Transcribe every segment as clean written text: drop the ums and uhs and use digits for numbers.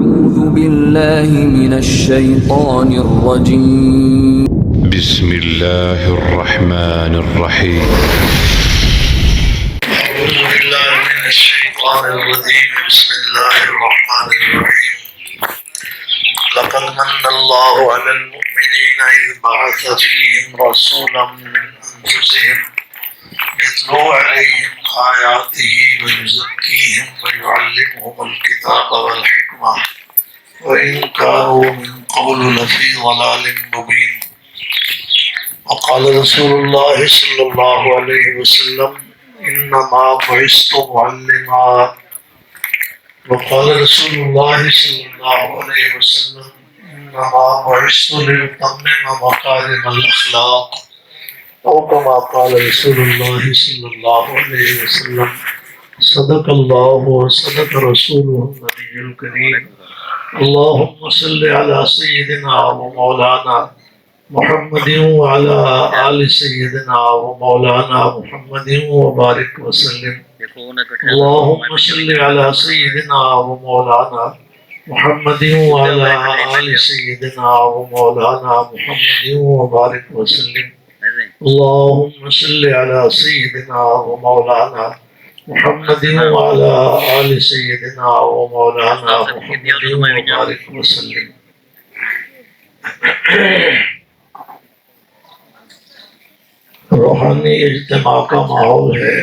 أعوذ بالله من الشيطان الرجيم بسم الله الرحمن الرحيم أعوذ بالله من الشيطان الرجيم بسم الله الرحمن الرحيم لقد من الله على المؤمنين إذ بعث فيهم رسولا من أنفسهم يتلو عليهم آياته ويزكيهم ويعلمهم الكتاب والحكمة وإن كانوا من قبل لفي ضلال مبين وقال رسول الله صلى الله عليه وسلم إنما بعثت معلما وقال رسول الله صلى الله عليه وسلم إنما بعثت لأتمم مكارم الأخلاق أو كما قال رسول الله صلى الله عليه وسلم صدق الله وصدق رسوله النبي الكريم اللهم صل على سيدنا ومولانا محمد وعلى آل سيدنا ومولانا محمد وبارك وسلم اللهم صل على سيدنا ومولانا محمد وعلى آل سيدنا ومولانا محمد وبارك وسلم اللهم صل على سيدنا ومولانا محمد وعلى آل سيدنا ومولانا محمد وبارك وسلم روحانی اجتماع کا ماحول ہے.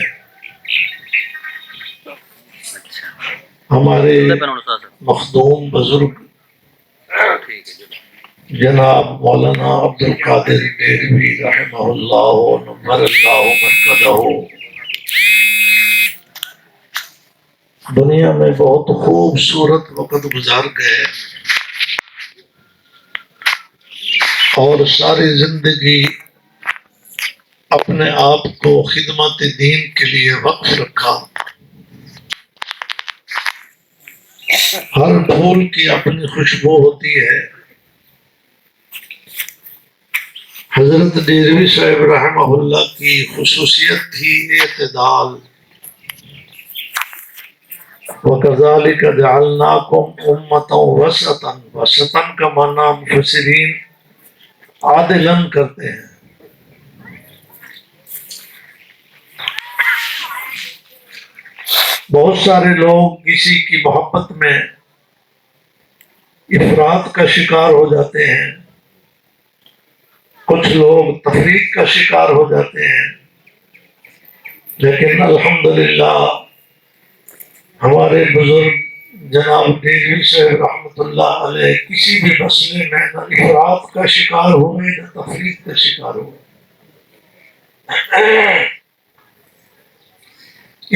ہمارے مخدوم بزرگ جناب مولانا عبد القادر ڈیروی رحمہ اللہ و نور اللہ مرکزہ دنیا میں بہت خوبصورت وقت گزار گئے اور ساری زندگی اپنے آپ کو خدمت دین کے لیے وقف رکھا. ہر پھول کی اپنی خوشبو ہوتی ہے. حضرت ڈیروی صاحب رحمہ اللہ کی خصوصیت تھی اعتدال. وَكَذَلِكَ جَعَلْنَاكُمْ أُمَّةً وَسَطًا. وسطاً کا معنی مفسرین عادلاً کرتے ہیں. بہت سارے لوگ کسی کی محبت میں افراط کا شکار ہو جاتے ہیں. کچھ لوگ تفریق کا شکار ہو جاتے ہیں. لیکن الحمدللہ ہمارے بزرگ جناب ڈیروی صاحب رحمۃ اللہ علیہ کسی بھی مسئلے میں نہ افراط کا شکار ہوئے نہ تفریق کا شکار ہوئے.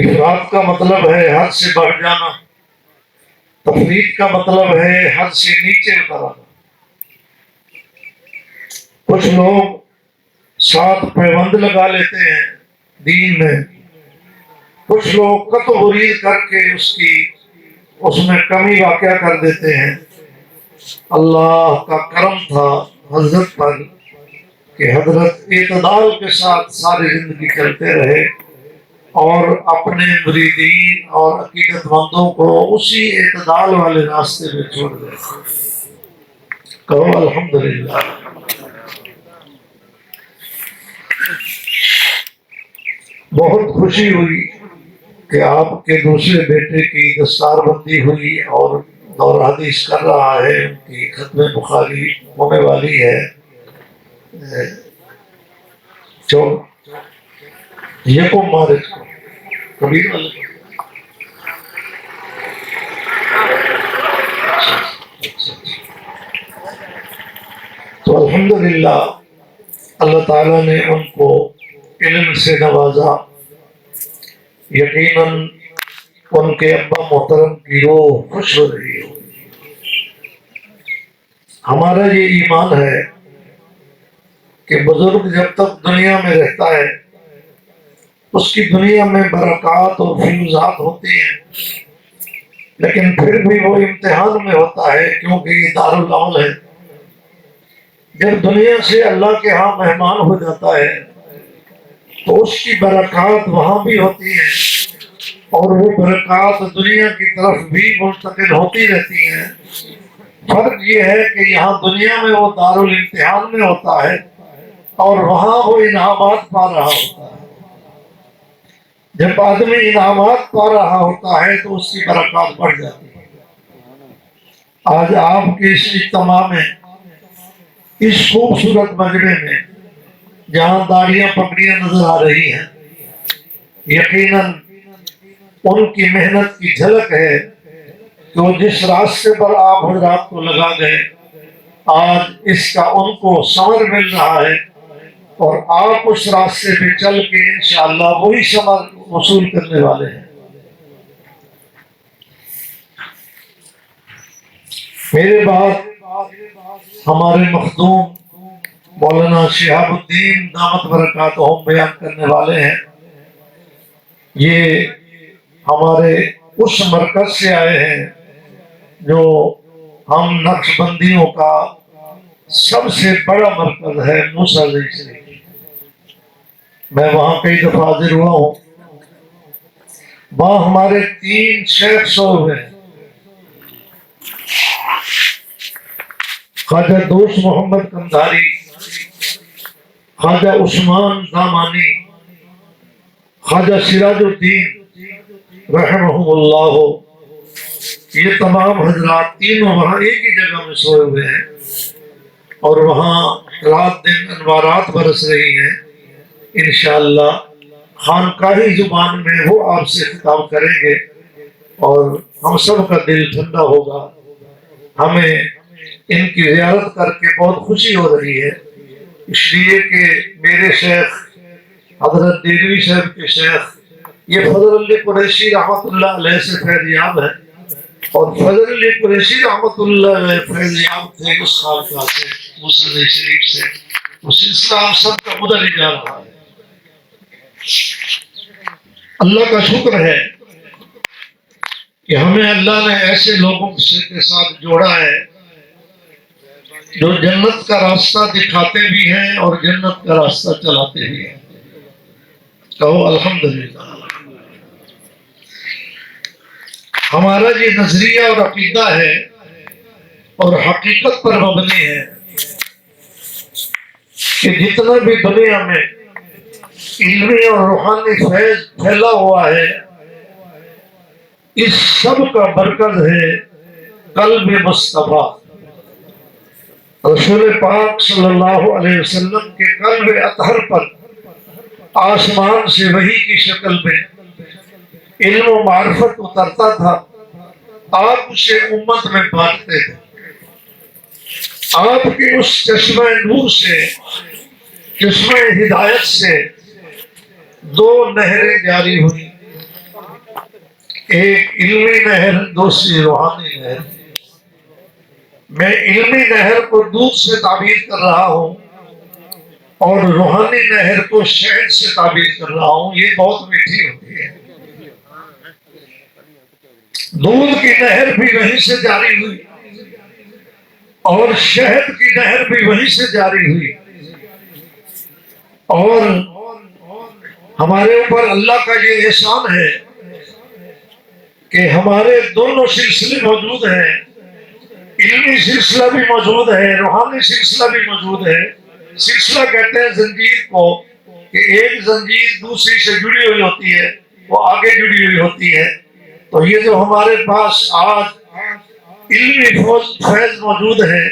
افراط کا مطلب ہے حد سے بڑھ جانا. تفریق کا مطلب ہے حد سے نیچے اتر آنا. کچھ لوگ ساتھ پیوند لگا لیتے ہیں دین میں. کچھ لوگ قطع غریر کر کے اس میں کمی واقع کر دیتے ہیں. اللہ کا کرم تھا حضرت پر کہ حضرت اعتدال کے ساتھ ساری زندگی چلتے رہے اور اپنے مریدین اور عقیدت مندوں کو اسی اعتدال والے راستے میں چھوڑ گئے. کہو الحمدللہ. بہت خوشی ہوئی کہ آپ کے دوسرے بیٹے کی دستار بندی ہوئی اور دور حدیث کر رہا ہے. ان کی ختم بخاری ہونے والی ہے. یکم مارچ کو کبیر والے تو الحمدللہ اللہ تعالیٰ نے ان کو علم سے نوازا. یقیناً ان کے ابا محترم کی روح خوش ہو رہی ہے. ہمارا یہ ایمان ہے کہ بزرگ جب تک دنیا میں رہتا ہے اس کی دنیا میں برکات اور فیوزات ہوتی ہیں. لیکن پھر بھی وہ امتحان میں ہوتا ہے کیونکہ یہ دارالعمل ہے. جب دنیا سے اللہ کے ہاں مہمان ہو جاتا ہے تو اس کی برکات وہاں بھی ہوتی ہیں اور وہ برکات دنیا کی طرف بھی منتقل ہوتی رہتی ہیں۔ فرق یہ ہے کہ یہاں دنیا میں وہ دارالامتحان میں ہوتا ہے اور وہاں وہ انعامات پا رہا ہوتا ہے۔ جب آدمی انعامات پا رہا ہوتا ہے تو اس کی برکات بڑھ جاتی ہے۔ آج آپ کے اس اجتماع میں، اس خوبصورت مجمع میں جہاں داڑیاں پگڑیاں نظر آ رہی ہیں، یقیناً ان کی محنت کی جھلک ہے کہ وہ جس راستے پر آپ حضرات کو لگا گئے، آج اس کا ان کو ثمر مل رہا ہے، اور آپ اس راستے پہ چل کے انشاءاللہ وہی ثمر وصول کرنے والے ہیں۔ میرے بعد ہمارے مخدوم مولانا شہاب الدین دامت برکاتہم بیان کرنے والے ہیں۔ یہ ہمارے اس مرکز سے آئے ہیں جو ہم نقش بندیوں کا سب سے بڑا مرکز ہے، موسیٰ زئی شریف۔ میں وہاں کئی دفعہ حاضر ہوا ہوں۔ وہاں ہمارے 3 شیخ سوئے ہوئے ہیں، خواجہ دوست محمد قندھاری، خواجہ عثمان دامانی، خواجہ سراج الدین رحمہ اللہ۔ یہ تمام حضرات تینوں وہاں ایک ہی جگہ میں سوئے ہوئے ہیں، اور وہاں رات دن انوارات برس رہی ہیں۔ انشاءاللہ خانقاہی زبان میں وہ آپ سے خطاب کریں گے اور ہم سب کا دل ٹھنڈا ہوگا۔ ہمیں ان کی زیارت کر کے بہت خوشی ہو رہی ہے، اس لیے کہ میرے شیخ حضرت دیلوی صاحب کے شیخ یہ فضل علی قریشی رحمۃ اللہ علیہ سے فیض یاب ہے، اور فضل علی قریشی رحمۃ اللہ علیہ فیض یاب تھے اس خانقاہ سے، موسیٰ زئی شریف سے۔ وہ سلسلہ ہم سب کا ادھر ہی جا رہا ہے۔ اللہ کا شکر ہے کہ ہمیں اللہ نے ایسے لوگوں کے ساتھ جوڑا ہے جو جنت کا راستہ دکھاتے بھی ہیں اور جنت کا راستہ چلاتے بھی ہیں۔ کہو الحمدللہ۔ ہمارا یہ نظریہ اور عقیدہ ہے اور حقیقت پر مبنی ہے کہ جتنا بھی دنیا میں علمی اور روحانی فیض پھیلا ہوا ہے، اس سب کا مرکز ہے قلب مصطفیٰ۔ رسول پاک صلی اللہ علیہ وسلم کے قلب اطہر پر آسمان سے وحی کی شکل میں علم و معرفت اترتا تھا، آپ اسے امت میں بانٹتے تھے۔ آپ کے اس چشمہ نور سے، چشمہ ہدایت سے 2 نہریں جاری ہوئی، ایک علمی نہر، دوسری روحانی نہر۔ میں علمی نہر کو دودھ سے تعبیر کر رہا ہوں اور روحانی نہر کو شہد سے تعبیر کر رہا ہوں۔ یہ بہت میٹھی ہوتی ہے۔ دودھ کی نہر بھی وہیں سے جاری ہوئی اور شہد کی نہر بھی وہیں سے جاری ہوئی، اور ہمارے اوپر اللہ کا یہ احسان ہے کہ ہمارے دونوں سلسلے موجود ہیں، علمی سلسلہ بھی موجود ہے، روحانی سلسلہ بھی موجود ہے۔ سلسلہ کہتے ہیں زنجیر کو، کہ ایک زنجیر دوسری سے جڑی ہوئی ہوتی ہے، وہ آگے جڑی ہوئی ہوتی ہے۔ تو یہ جو ہمارے پاس آج علمی فیض موجود ہے،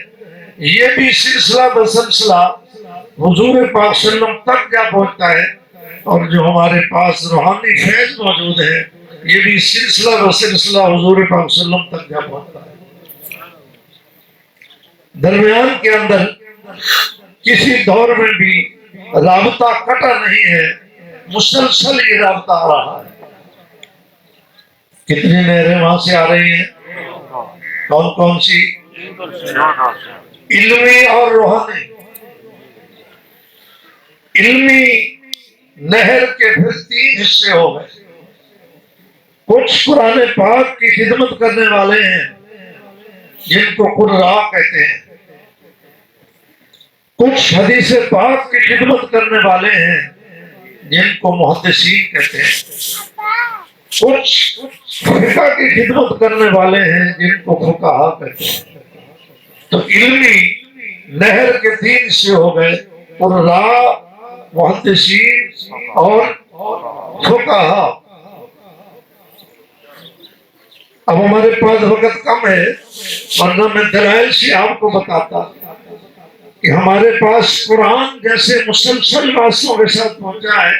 یہ بھی سلسلہ بسلسلہ حضور پاک صلی اللہ علیہ وسلم تک جا پہنچتا ہے، اور جو ہمارے پاس روحانی فیض موجود ہے، یہ بھی سلسلہ بسلسلہ حضور پاک صلی اللہ علیہ وسلم تک جا پہنچتا ہے۔ درمیان کے اندر کسی دور میں بھی رابطہ کٹا نہیں ہے، مسلسل یہ رابطہ آ رہا ہے۔ کتنی نہریں وہاں سے آ رہی ہیں؟ کون کون سی؟ علمی اور روحانی۔ علمی نہر کے پھر 3 حصے ہو گئے۔ کچھ قرآن پاک کی خدمت کرنے والے ہیں جن کو قراء کہتے ہیں، کچھ حدیث پاک کی خدمت کرنے والے ہیں جن کو محدثین کہتے ہیں، کچھ فقہ کی خدمت کرنے والے ہیں جن کو فقہا کہتے ہیں، تو علمی نہر کے 3 حصے ہو گئے، قراء، محدثین اور فقہا۔ اب ہمارے پاس وقت کم ہے، ورنہ میں دلائل سے آپ کو بتاتا کہ ہمارے پاس قرآن جیسے مسلسل واسطوں کے ساتھ پہنچا ہے،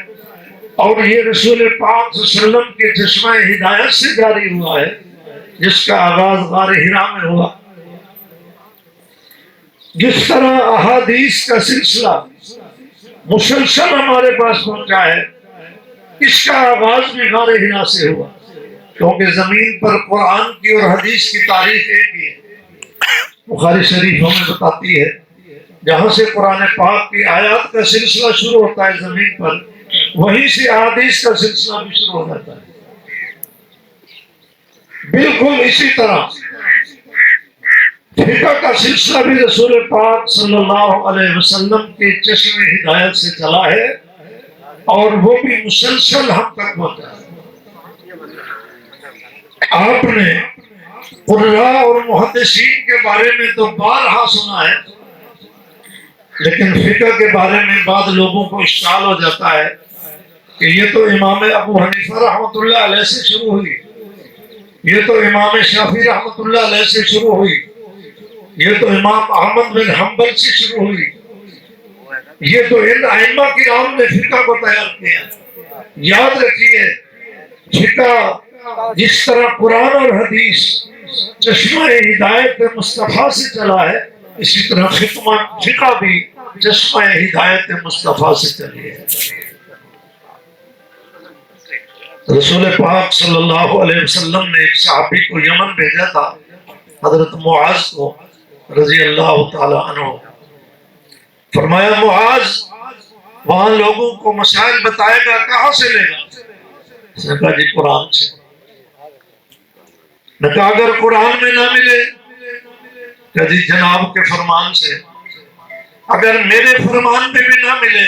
اور یہ رسول پاک صلی اللہ علیہ وسلم کے چشمہ ہدایت سے جاری ہوا ہے، جس کا آغاز غار حرا میں ہوا۔ جس طرح احادیث کا سلسلہ مسلسل ہمارے پاس پہنچا ہے، اس کا آغاز بھی غار حرا سے ہوا، کیونکہ زمین پر قرآن کی اور حدیث کی تاریخ ایک ہی ہے۔ بخاری شریف ہمیں بتاتی ہے جہاں سے قرآن پاک کی آیات کا سلسلہ شروع ہوتا ہے زمین پر، وہیں سے احادیث کا سلسلہ بھی شروع ہو جاتا ہے۔ بالکل اسی طرح فقہ کا سلسلہ بھی رسول پاک صلی اللہ علیہ وسلم کے چشم ہدایت سے چلا ہے، اور وہ بھی مسلسل ہم تک پہنچا ہے۔ آپ نے قراء اور محدثین کے بارے میں تو بارہا سنا ہے، لیکن فقہ کے بارے میں بعض لوگوں کو اشکال ہو جاتا ہے کہ یہ تو امام ابو حنیفہ رحمۃ اللہ علیہ سے شروع ہوئی، یہ تو امام شافعی رحمۃ اللہ علیہ سے شروع ہوئی، یہ تو امام احمد بن حنبل سے شروع ہوئی، یہ تو ان ائمہ کرام نے فقہ کو تیار کیا۔ یاد رکھیے، فقہ جس طرح قرآن اور حدیث چشمہ ہدایت مصطفیٰ سے چلا ہے، اسی طرح فقہ بھی چشمہ ہدایت مصطفیٰ سے چلی ہے۔ رسول پاک صلی اللہ علیہ وسلم نے ایک صحابی کو یمن بھیجا تھا، حضرت معاذ کو رضی اللہ تعالی عنہ۔ فرمایا معاذ وہاں لوگوں کو مسائل بتائے گا، کہاں سے لے گا؟ اس نے کہا جی قرآن سے۔ نے کہا اگر قرآن میں نہ ملے؟ کہ جی جناب کے فرمان سے۔ اگر میرے فرمان میں بھی نہ ملے؟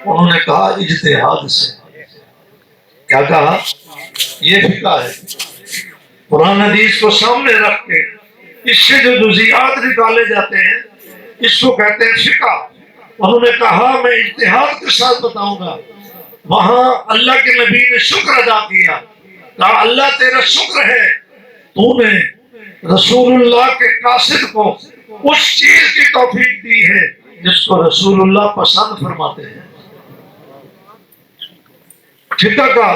انہوں نے کہا اجتہاد سے۔ کیا کہا؟ یہ فقہ ہے، قرآن حدیث کو سامنے رکھ کے اس سے جو جزیات نکالے جاتے ہیں اس کو کہتے ہیں فقہ۔ انہوں نے کہا میں اجتہاد کے ساتھ بتاؤں گا۔ وہاں اللہ کے نبی نے شکر ادا کیا، کہا اللہ تیرا شکر ہے، تو نے رسول اللہ کے قاصد کو اس چیز کی توفیق دی ہے جس کو رسول اللہ پسند فرماتے ہیں۔ فقہ کا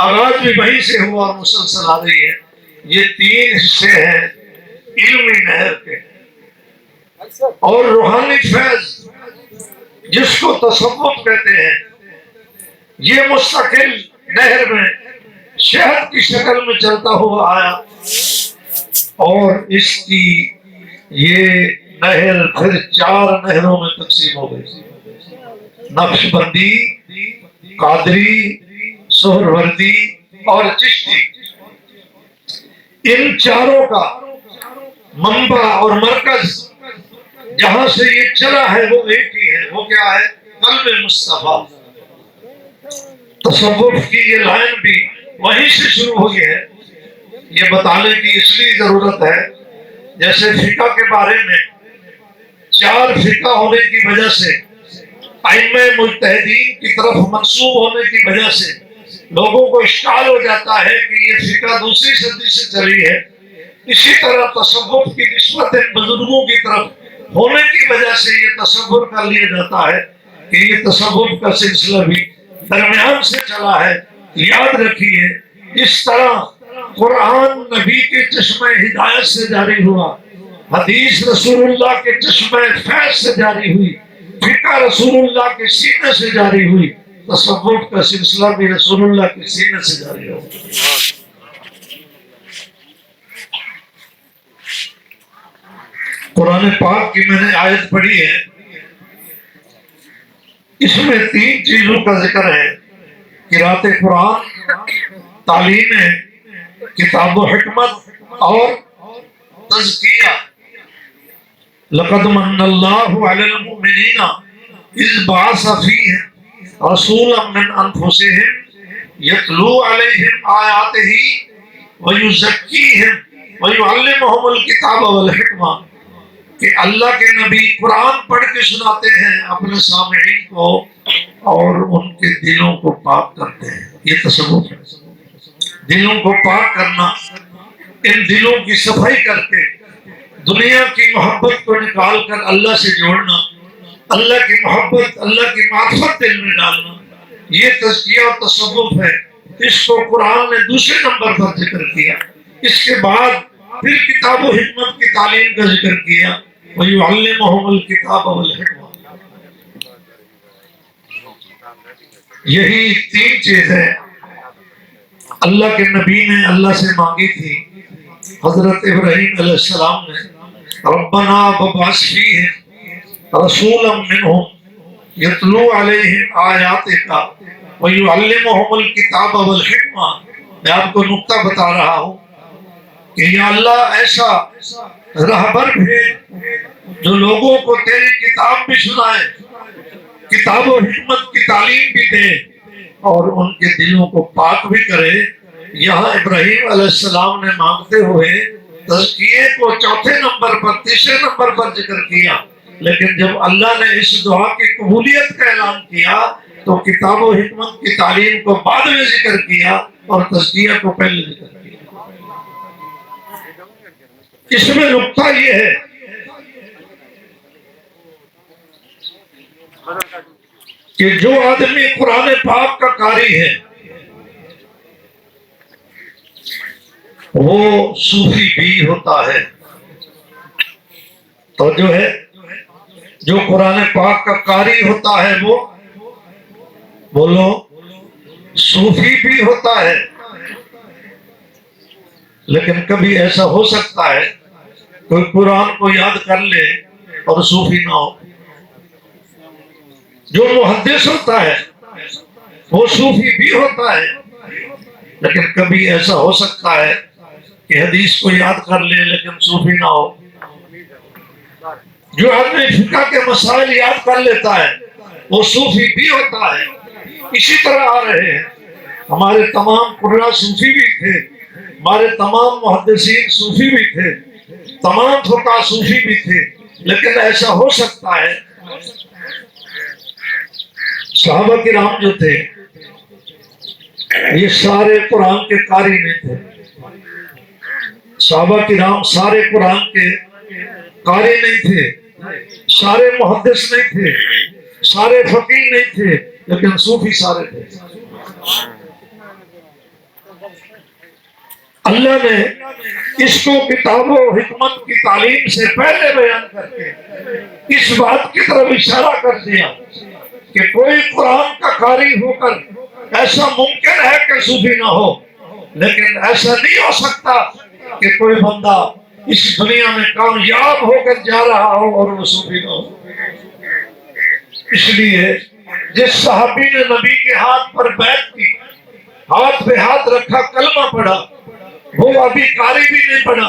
آغاز بھی وہیں سے ہوا اور مسلسل آ رہی ہے۔ یہ 3 حصے ہیں علمی نہر کے، اور روحانی فیض جس کو تصوف کہتے ہیں، یہ مستقل نہر میں شہد کی شکل میں چلتا ہوا آیا، اور اس کی یہ نہر پھر 4 نہروں میں تقسیم ہو گئی: نقش بندی، قادری، سہروردی اور چشتی۔ ان 4 کا منبع اور مرکز جہاں سے یہ چلا ہے وہ ایک ہی ہے، وہ کیا ہے؟ قلب مصطفیٰ۔ تصوف کی یہ لائن بھی وہیں سے شروع ہوئی ہے۔ یہ بتانے کی اس لیے ضرورت ہے جیسے فقہ کے بارے میں 4 فقہ ہونے کی وجہ سے، ائمہ مجتہدین کی طرف منسوب ہونے کی وجہ سے لوگوں کو اشکال ہو جاتا ہے کہ یہ فقہ دوسری صدی سے چلی ہے۔ اسی طرح تصوف کی نسبت بزرگوں کی طرف ہونے کی وجہ سے یہ تصور کر لیا جاتا ہے کہ یہ تصوف کا سلسلہ بھی درمیان سے چلا ہے۔ یاد رکھیے، اس طرح قرآن نبی کے چشمہ ہدایت سے جاری ہوا، حدیث رسول اللہ کے چشمہ فیض سے جاری ہوئی، فقہ رسول اللہ کے سینے سے جاری ہوئی، تصوف کا سلسلہ بھی رسول اللہ کے سینے سے جاری ہو۔ قرآن پاک کی میں نے آیت پڑھی ہے، اس میں 3 چیزوں کا ذکر ہے: قرأت قرآن، تعلیم کتاب و حکمت اور تزکیہ۔ لقد من اللہ علی المؤمنین اذ بعث فیہم رسولا من انفسہم یتلو علیہم آیاتہ ویزکیہم ویعلمہم الکتاب والحکمہ، کہ اللہ کے نبی قرآن پڑھ کے سناتے ہیں اپنے سامعین کو اور ان کے دلوں کو پاک کرتے ہیں۔ یہ تصوف ہے، دلوں کو پاک کرنا، ان دلوں کی صفائی کر کے دنیا کی محبت کو نکال کر اللہ سے جوڑنا، اللہ کی محبت، اللہ کی معرفت دل میں ڈالنا، یہ تزکیہ اور تصوف ہے۔ اس کو قرآن نے دوسرے نمبر پر ذکر کیا، اس کے بعد پھر کتاب و حکمت کی تعلیم کا ذکر کیا، وَيُعَلِّمُهُمُ الْكِتَابَ وَالْحِکْمَةَ۔ یہی تین چیزیں اللہ کے نبی نے اللہ سے مانگی تھی۔ حضرت ابراہیم علیہ السلام نے ربنا وابعث فیہم رسولا منہم یتلو علیہم آیاتک ویعلمہم الکتاب والحکمہ۔ میں آپ کو نکتہ بتا رہا ہوں کہ یا اللہ ایسا رہبر بھیج جو لوگوں کو تیری کتاب بھی سنائے، کتاب و حکمت کی تعلیم بھی دے اور ان کے دلوں کو پاک بھی کرے۔ یہاں ابراہیم علیہ السلام نے مانگتے ہوئے تزکیے کو چوتھے نمبر پر، تیسرے نمبر پر ذکر کیا، لیکن جب اللہ نے اس دعا کی قبولیت کا اعلان کیا تو کتاب و حکمت کی تعلیم کو بعد میں ذکر کیا اور تزکیہ کو پہلے ذکر کیا۔ اس میں نقطہ یہ ہے کہ جو آدمی قرآن پاک کا قاری ہے وہ صوفی بھی ہوتا ہے۔ تو جو ہے جو قرآن پاک کا قاری ہوتا ہے وہ بولو صوفی بھی ہوتا ہے۔ لیکن کبھی ایسا ہو سکتا ہے کوئی قرآن کو یاد کر لے اور صوفی نہ ہو۔ جو محدث ہوتا ہے وہ صوفی بھی ہوتا ہے، لیکن کبھی ایسا ہو سکتا ہے کہ حدیث کو یاد کر لے لیکن صوفی نہ ہو۔ جو آدمی فقہ کے مسائل یاد کر لیتا ہے وہ صوفی بھی ہوتا ہے۔ اسی طرح آ رہے ہیں ہمارے تمام قراء صوفی بھی تھے، ہمارے تمام محدثین صوفی بھی تھے، تمام فقہ صوفی بھی تھے، لیکن ایسا ہو سکتا ہے صحابہ کرام جو تھے یہ سارے قرآن کے قاری نہیں تھے۔ صحابہ کرام سارے قرآن کے قاری نہیں تھے، سارے محدث نہیں تھے، سارے فقیہ نہیں تھے، لیکن صوفی سارے تھے۔ اللہ نے اس کو کتاب و حکمت کی تعلیم سے پہلے بیان کر کے اس بات کی طرف اشارہ کر دیا کہ کوئی قرآن کا قاری ہو کر ایسا ممکن ہے کہ صوفی نہ ہو، لیکن ایسا نہیں ہو سکتا کہ کوئی بندہ اس دنیا میں کامیاب ہو کر جا رہا ہو اور وہ صوفی نہ ہو۔ اس لیے جس صحابی نے نبی کے ہاتھ پر بیعت کی، ہاتھ پہ ہاتھ رکھا، کلمہ پڑھا، وہ ابھی قاری بھی نہیں بنا،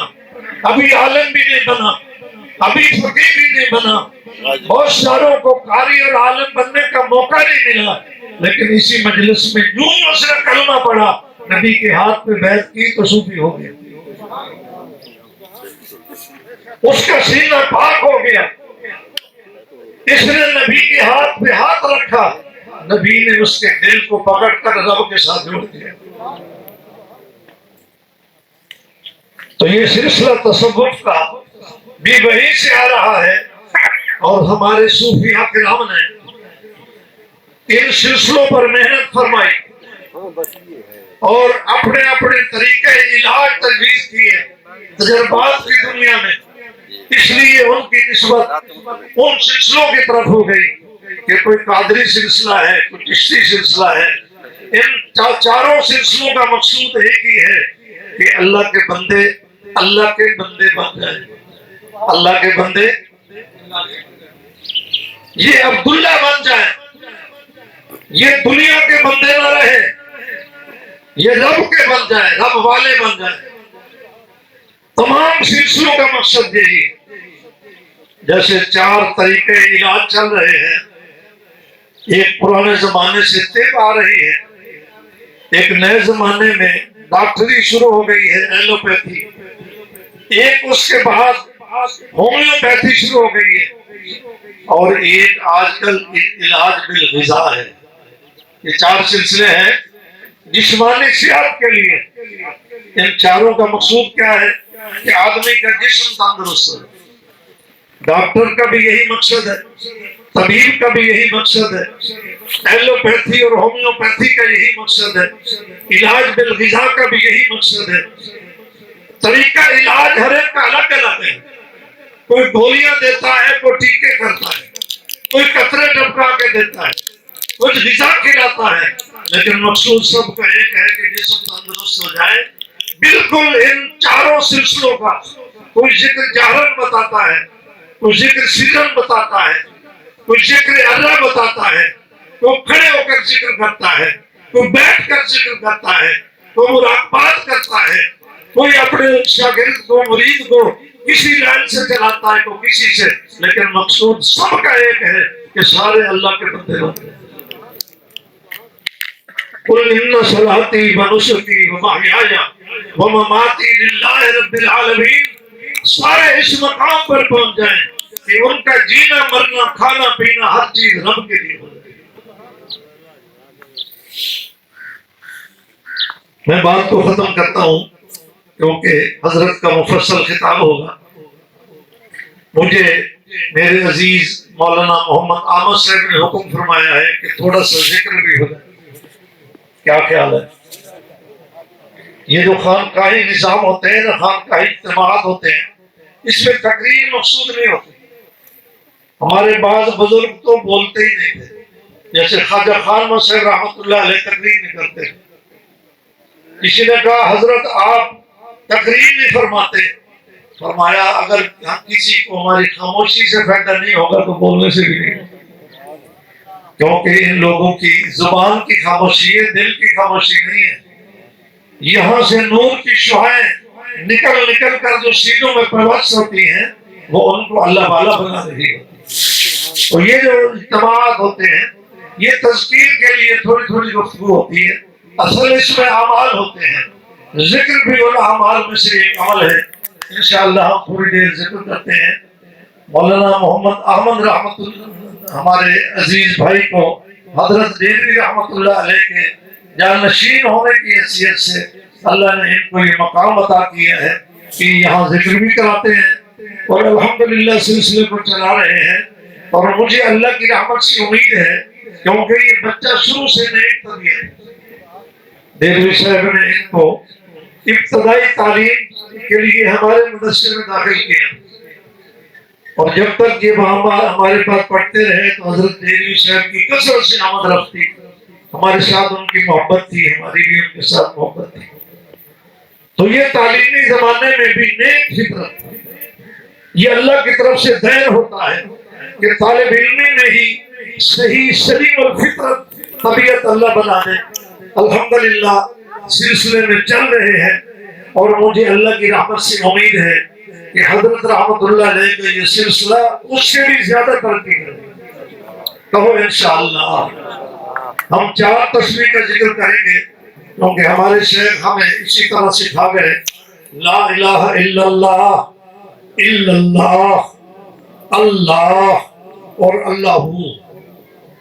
ابھی عالم بھی نہیں بنا، ابھی فقیہ بھی نہیں بنا۔ بہت ساروں کو قاری اور عالم بننے کا موقع نہیں ملا، لیکن اسی مجلس میں یوں اس نے کلمہ پڑھا، نبی کے ہاتھ پہ بیعت کی تو صوفی ہو گیا، اس کا سینہ پاک ہو گیا۔ اس نے نبی کے ہاتھ پہ ہاتھ رکھا، نبی نے اس کے دل کو پکڑ کر رب کے ساتھ جوڑ دیا۔ تو یہ سلسلہ تصوف کا بھی وہیں سے آ رہا ہے، اور ہمارے صوفیہ کرام نے ان سلسلوں پر محنت فرمائی اور اپنے اپنے طریقے علاج تجویز کیے تجربات کی دنیا میں۔ اس لیے ان کی نسبت ان سلسلوں کی طرف ہو گئی کہ کوئی قادری سلسلہ ہے، کوئی چشتی سلسلہ ہے۔ ان چاروں سلسلوں کا مقصود ایک ہی ہے کہ اللہ کے بندے بن جائیں، اللہ کے بندے یہ عبداللہ بن جائیں، یہ دنیا کے بندے نہ رہے، یہ رب کے بن جائیں، رب والے بن جائیں۔ تمام سلسلوں کا مقصد یہی ہے۔ جیسے 4 طریقے علاج چل رہے ہیں، ایک پرانے زمانے سے طب آ رہی ہے، ایک نئے زمانے میں ڈاکٹری شروع ہو گئی ہے، ایلوپیتھی، ایک اس کے بعد ہومیوپیتھی شروع ہو گئی ہے، اور ایک آج کل علاج بالغذا ہے۔ یہ 4 سلسلے ہیں جسمانی صحت کے لیے۔ ان چاروں کا مقصود کیا ہے کہ آدمی کا جسم تندرست ہو۔ ڈاکٹر کا بھی یہی مقصد ہے، طبیب کا بھی یہی مقصد ہے، ایلوپیتھی اور ہومیوپیتھی کا یہی مقصد ہے، علاج بالغذا کا بھی یہی مقصد ہے۔ طریقہ علاج ہر ایک کا الگ الگ ہے، کوئی گولیاں دیتا ہے، کوئی ٹیکے کرتا ہے، کوئی قطرے ٹپکا کے دیتا ہے، کچھ غذا کھلاتا ہے، لیکن مقصود سب کا ایک ہے کہ جسم تندرست ہو جائے۔ بالکل ان چاروں سلسلوں کا کوئی ذکر جہرن بتاتا ہے، کوئی ذکر سرن بتاتا ہے، کوئی ذکر اللہ بتاتا ہے، کوئی کھڑے ہو کر ذکر کرتا ہے، کوئی بیٹھ کر ذکر کرتا ہے، کوئی مراقبات کرتا ہے، کوئی اپنے شاگرد کو مرید کو کسی لائن سے چلاتا ہے، کوئی کسی سے، لیکن مقصود سب کا ایک ہے کہ سارے اللہ کے بندے بنتے ہیں۔ قل ان صلاتي ونسكي ومحياي ومماتي لله رب العالمین، سارے اس مقام پر پہنچ جائیں کہ ان کا جینا مرنا کھانا پینا ہر چیز رب کے لیے ہو جائے۔ میں بات کو ختم کرتا ہوں کیونکہ حضرت کا مفصل خطاب ہوگا۔ مجھے میرے عزیز مولانا محمد احمد صاحب نے حکم فرمایا ہے کہ تھوڑا سا ذکر بھی ہو جائے۔ کیا خیال ہے؟ یہ جو خانقاہی نظام ہوتے ہیں نا، خانقاہی اجتماعات ہوتے ہیں، اس میں تقریر مقصود نہیں ہوتی۔ ہمارے بعض بزرگ تو بولتے ہی نہیں تھے، جیسے خواجہ خان صاحب رحمۃ اللہ علیہ تقریر نہیں کرتے۔ کسی نے کہا حضرت آپ تقریر نہیں فرماتے، فرمایا اگر کسی کو ہماری خاموشی سے فائدہ نہیں ہوگا تو بولنے سے بھی نہیں، کیونکہ ان لوگوں کی زبان کی خاموشی ہے، دل کی خاموشی نہیں ہے۔ یہاں سے نور کی شعاعیں نکل نکل کر جو سینوں میں پروش ہوتی ہیں وہ ان کو اللہ والا بنا رہی ہوتی ہے۔ اور یہ جو اجتماعات ہوتے ہیں یہ تذکیر کے لیے تھوڑی تھوڑی گفتگو ہوتی ہے، اصل اس میں اعمال ہوتے ہیں۔ ذکر بھی ان اعمال میں سے ایک عمل ہے۔ انشاءاللہ ہم تھوڑی دیر ذکر کرتے ہیں۔ مولانا محمد احمد رحمۃ اللہ ہمارے عزیز بھائی کو حضرت دیوی رحمۃ اللہ علیہ کے جانشین ہونے کی حیثیت سے اللہ نے ان کو یہ مقام عطا کیا ہے کہ یہاں ذکر بھی کراتے ہیں اور الحمدللہ سلسلے کو چلا رہے ہیں۔ اور مجھے اللہ کی رحمت سے امید ہے کیونکہ یہ بچہ شروع سے نیک طبیعت ہے۔ دیوی صاحب نے ان کو ابتدائی تعلیم کے لیے ہمارے مدرسے میں داخل کیا، اور جب تک یہ ہمارے پاس پڑھتے رہے تو حضرت دیوی صاحب کی کثرت سے آمد رفتی، ہمارے ساتھ ان کی محبت تھی، ہماری بھی ان کے ساتھ محبت تھی۔ تو یہ تعلیمی زمانے میں بھی نیک فطرت، یہ اللہ کی طرف سے دین ہوتا ہے کہ طالب علمی میں ہی صحیح سلیم الفطرت طبیعت اللہ بنا دے۔ الحمدللہ سلسلے میں چل رہے ہیں اور مجھے اللہ کی رحمت سے امید ہے کہ حضرت رحمت اللہ علیہ کا یہ سلسلہ اس سے بھی زیادہ ترقی کرے گا۔ کہو انشاءاللہ۔ ہم 4 تسبیح کا ذکر کریں گے کیونکہ ہمارے شیخ ہمیں اسی طرح سکھا گئے، لا الہ الا اللہ، الا اللہ، اللہ اور اللہ۔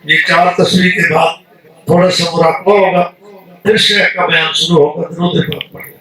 یہ 4 تسبیح کے بعد تھوڑا سا مراقبہ ہوگا، پھر شیخ کا بیان شروع ہوگا۔ درود پاک پڑھیں۔